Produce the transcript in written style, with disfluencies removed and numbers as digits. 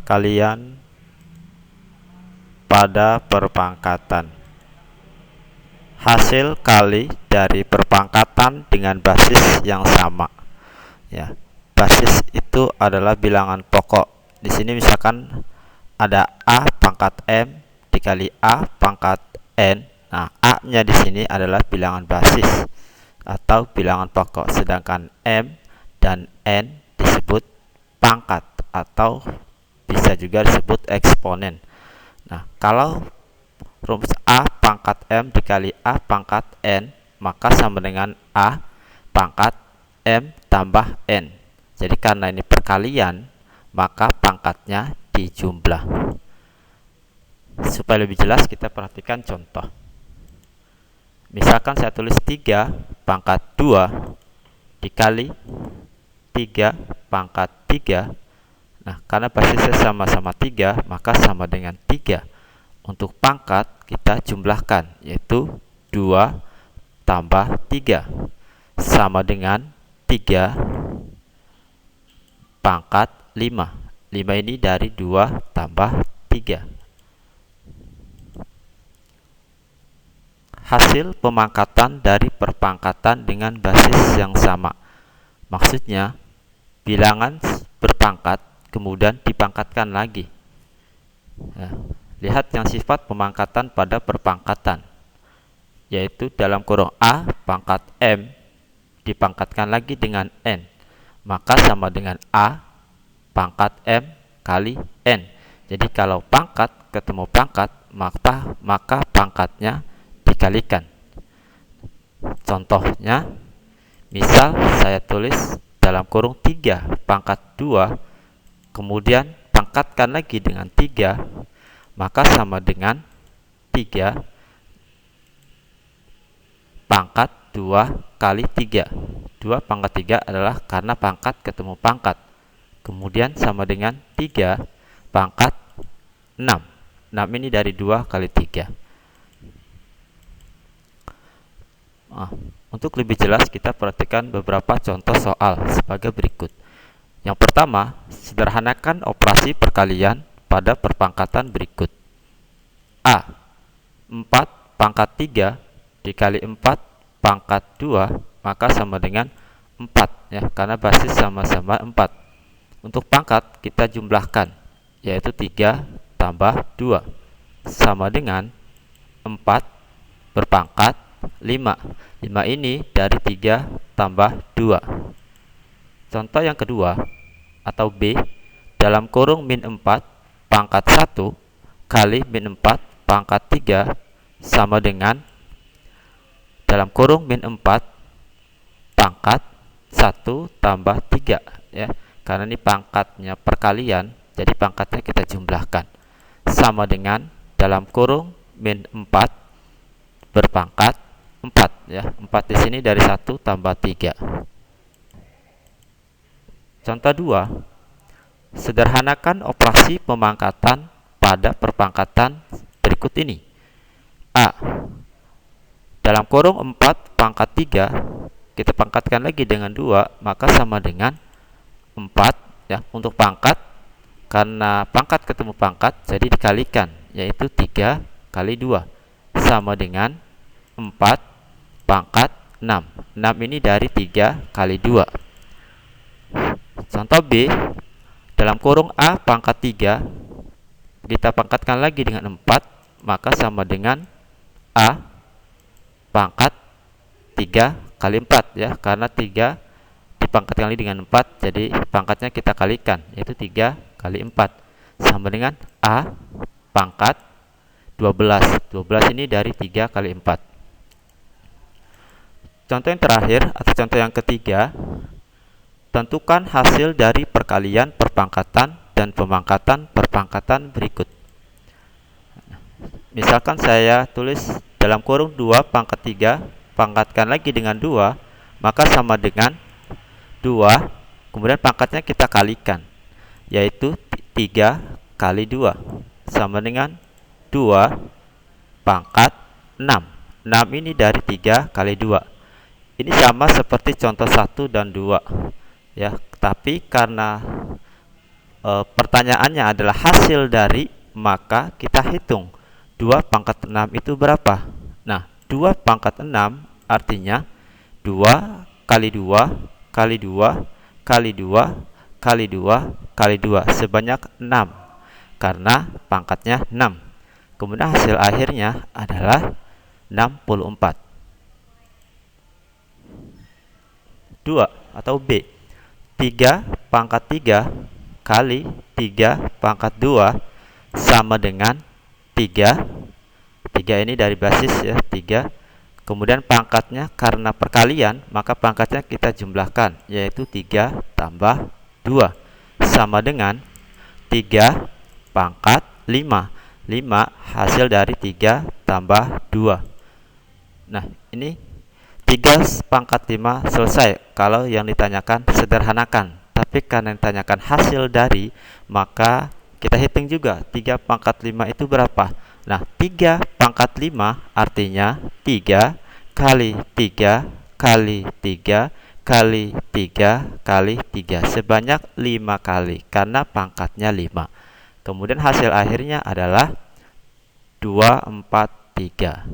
perkalian pada perpangkatan. Hasil kali dari perpangkatan dengan basis yang sama. Ya, basis itu adalah bilangan pokok. Di sini misalkan ada A pangkat M dikali A pangkat N. Nah, A-nya di sini adalah bilangan basis atau bilangan pokok, sedangkan M dan N disebut pangkat atau bisa juga disebut eksponen. Nah, kalau rumus A pangkat M dikali A pangkat N, maka sama dengan A pangkat M tambah N. Jadi karena ini perkalian, maka pangkatnya dijumlah. Supaya lebih jelas, kita perhatikan contoh. Misalkan saya tulis 3 pangkat 2 dikali 3 pangkat 3. Nah, karena basisnya sama-sama 3, maka sama dengan 3. Untuk pangkat kita jumlahkan, yaitu 2 tambah 3 sama dengan 3 pangkat 5. 5 ini dari 2 tambah 3. Hasil pemangkatan dari perpangkatan dengan basis yang sama. Maksudnya, bilangan berpangkat kemudian dipangkatkan lagi. Nah, lihat yang sifat pemangkatan pada perpangkatan, yaitu dalam kurung A pangkat M dipangkatkan lagi dengan N, maka sama dengan A pangkat M kali N. Jadi kalau pangkat ketemu pangkat, maka pangkatnya dikalikan. Contohnya, misal saya tulis dalam kurung 3 pangkat 2, kemudian pangkatkan lagi dengan 3, maka sama dengan 3 pangkat 2 kali 3. 2 pangkat 3 adalah karena pangkat ketemu pangkat. Kemudian sama dengan 3 pangkat 6. 6 ini dari 2 kali 3. Nah, untuk lebih jelas, kita perhatikan beberapa contoh soal sebagai berikut. Yang pertama, sederhanakan operasi perkalian pada perpangkatan berikut. A. 4 pangkat 3 dikali 4 pangkat 2, maka sama dengan 4, ya, karena basis sama-sama 4. Untuk pangkat kita jumlahkan, yaitu 3 tambah 2 sama dengan 4 berpangkat 5. 5 ini dari 3 tambah 2. Contoh yang kedua atau B, dalam kurung min 4 pangkat 1 kali min 4 pangkat 3 sama dengan dalam kurung min 4 pangkat 1 tambah 3, ya. Karena ini pangkatnya perkalian, jadi pangkatnya kita jumlahkan. Sama dengan dalam kurung min 4 berpangkat 4, ya. 4 di sini dari 1 tambah 3. Contoh 2. Sederhanakan operasi pemangkatan pada perpangkatan berikut ini. A. Dalam kurung 4 pangkat 3 kita pangkatkan lagi dengan 2, maka sama dengan 4, ya. Untuk pangkat, karena pangkat ketemu pangkat, jadi dikalikan, yaitu 3 kali 2 sama dengan 4 pangkat 6. 6 ini dari 3 kali 2. Contoh B, dalam kurung A pangkat 3 kita pangkatkan lagi dengan 4, maka sama dengan A pangkat 3 kali 4, ya. Karena 3 dipangkatkan lagi dengan 4, jadi pangkatnya kita kalikan, yaitu 3 kali 4 sama dengan A pangkat 12. 12 ini dari 3 kali 4. Contoh yang terakhir atau contoh yang ketiga, tentukan hasil dari perkalian perpangkatan dan pemangkatan perpangkatan berikut. Misalkan saya tulis dalam kurung 2 pangkat 3 pangkatkan lagi dengan 2, maka sama dengan 2, kemudian pangkatnya kita kalikan, yaitu 3 kali 2 sama dengan 2 pangkat 6. 6 ini dari 3 kali 2. Ini sama seperti contoh 1 dan 2, ya. Tapi karena pertanyaannya adalah hasil dari, maka kita hitung 2 pangkat 6 itu berapa. Nah, 2 pangkat 6 artinya 2 kali 2 kali 2 kali 2 kali 2 kali 2 sebanyak 6 karena pangkatnya 6. Kemudian hasil akhirnya adalah 64. 2 atau B, 3 pangkat 3 kali 3 pangkat 2 sama dengan 3. 3 ini dari basis ya, 3. Kemudian pangkatnya karena perkalian, maka pangkatnya kita jumlahkan, yaitu 3 tambah 2 sama dengan 3 pangkat 5. 5 hasil dari 3 tambah 2. Nah, ini 3 pangkat 5 selesai. Kalau yang ditanyakan sederhanakan. Tapi karena yang ditanyakan hasil dari, maka kita hitung juga 3 pangkat 5 itu berapa. Nah, 3 pangkat 5 artinya 3 kali 3 kali 3 kali 3 kali 3 sebanyak 5 kali karena pangkatnya 5. Kemudian hasil akhirnya adalah 243.